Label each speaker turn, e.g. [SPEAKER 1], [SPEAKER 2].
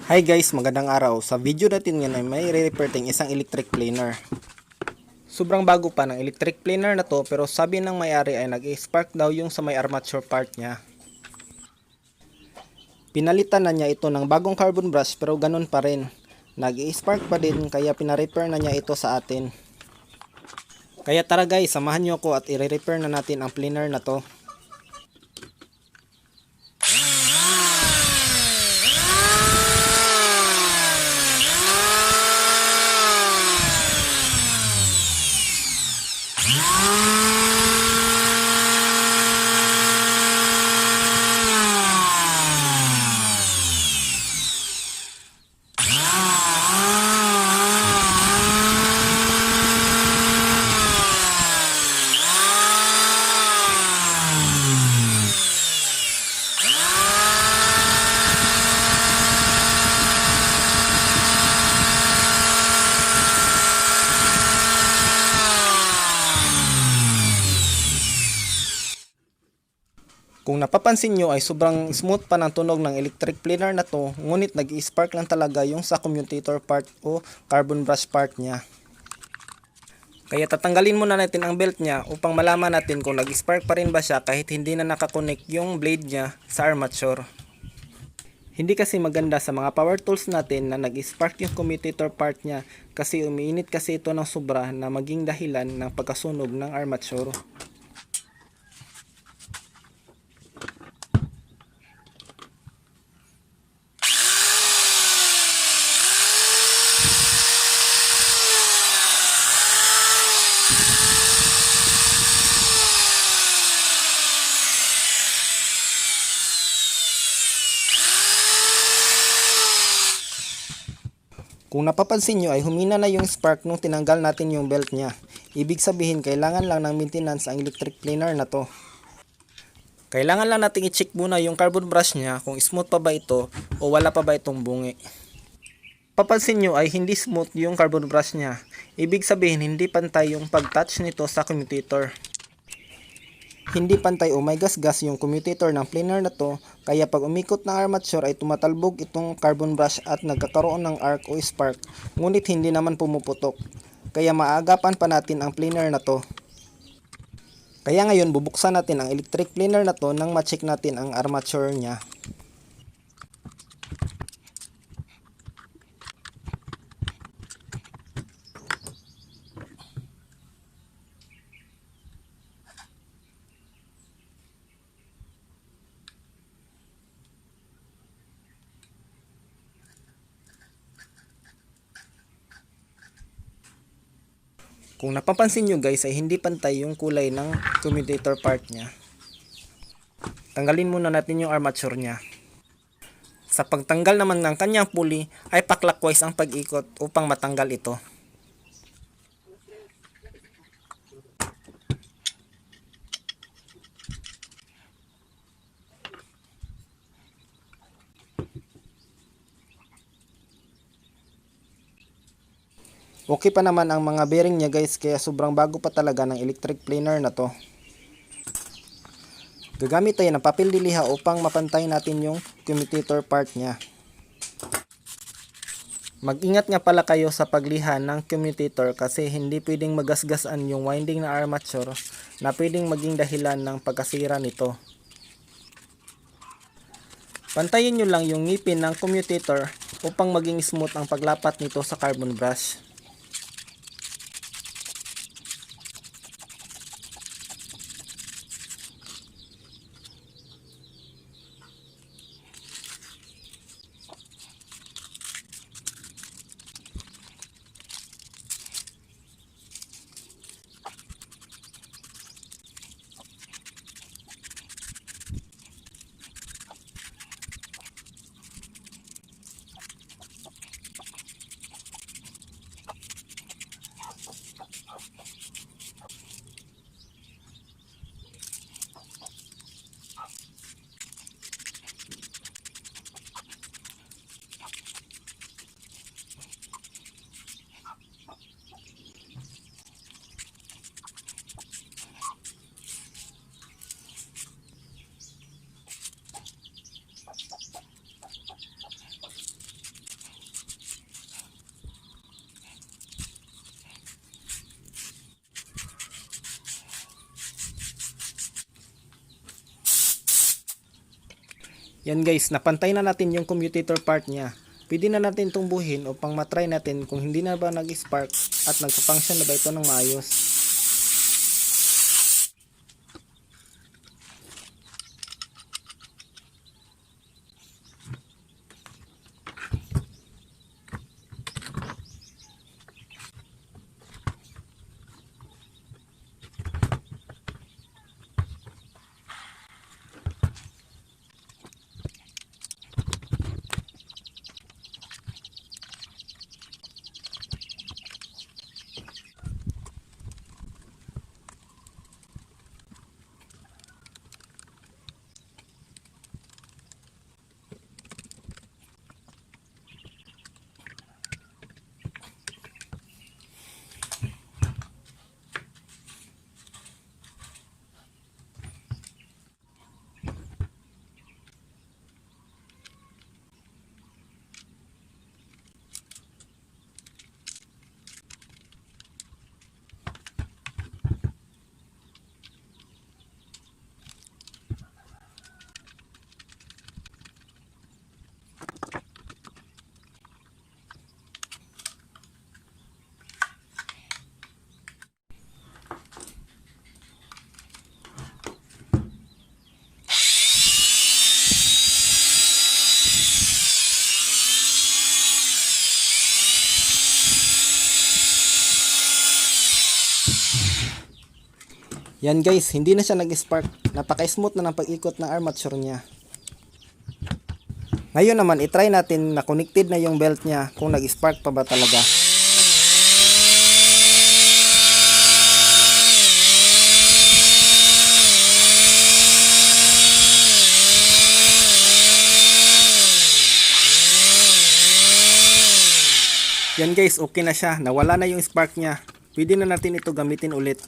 [SPEAKER 1] Hi guys, magandang araw. Sa video natin ngayon ay may re-repair ting isang electric planer. Sobrang bago pa ng electric planer na to, pero sabi ng may-ari ay nag-spark daw yung sa may armature part niya. Pinalitan na niya ito ng bagong carbon brush pero ganun pa rin. Nag-spark pa din kaya pina-repair na niya ito sa atin. Kaya tara guys, samahan niyo ako at i-repair na natin ang planer na to. Kung napapansin nyo ay sobrang smooth pa ng tunog ng electric planer na to, ngunit nag-spark lang talaga yung sa commutator part o carbon brush part niya. Kaya tatanggalin muna natin ang belt niya upang malaman natin kung nag-spark pa rin ba siya kahit hindi na nakakonek yung blade niya sa armature. Hindi kasi maganda sa mga power tools natin na nag-spark yung commutator part niya kasi umiinit kasi ito ng sobra na maging dahilan ng pagkasunog ng armature. Kung napapansin nyo ay humina na yung spark nung tinanggal natin yung belt niya. Ibig sabihin kailangan lang ng maintenance ang electric planer na to. Kailangan lang natin i-check muna yung carbon brush niya kung smooth pa ba ito o wala pa ba itong bungi. Papansin nyo ay hindi smooth yung carbon brush niya. Ibig sabihin hindi pantay yung pag-touch nito sa commutator. Hindi pantay o may gasgas yung commutator ng planer na to, kaya pag umikot ng armature ay tumatalbog itong carbon brush at nagkakaroon ng arc o spark, ngunit hindi naman pumuputok. Kaya maagapan pa natin ang planer na to. Kaya ngayon bubuksan natin ang electric planer na to nang ma-check natin ang armature niya. Kung napapansin nyo guys ay hindi pantay yung kulay ng commutator part niya. Tanggalin muna natin yung armature niya. Sa pagtanggal naman ng kanyang pulley ay pa-clockwise ang pag-ikot upang matanggal ito. Okay pa naman ang mga bearing niya guys, kaya sobrang bago pa talaga ng electric planer na to. Gagamit tayo ng papel diliha upang mapantay natin yung commutator part niya. Mag-ingat nga pala kayo sa pagliha ng commutator kasi hindi pwedeng magasgasan yung winding na armature na pwedeng maging dahilan ng pagkasira nito. Pantayin nyo lang yung ngipin ng commutator upang maging smooth ang paglapat nito sa carbon brush. Yan guys, napantay na natin yung commutator part niya. Pwede na natin itong buhin upang matry natin kung hindi na ba nag-spark at nagpa-function na ba ito ng maayos. Yan guys, hindi na siya nag-spark. Napaka-smooth na ng pag-ikot ng armature niya. Ngayon naman, itry natin na connected na yung belt niya kung nag-spark pa ba talaga. Yan guys, okay na siya. Nawala na yung spark niya. Pwede na natin ito gamitin ulit.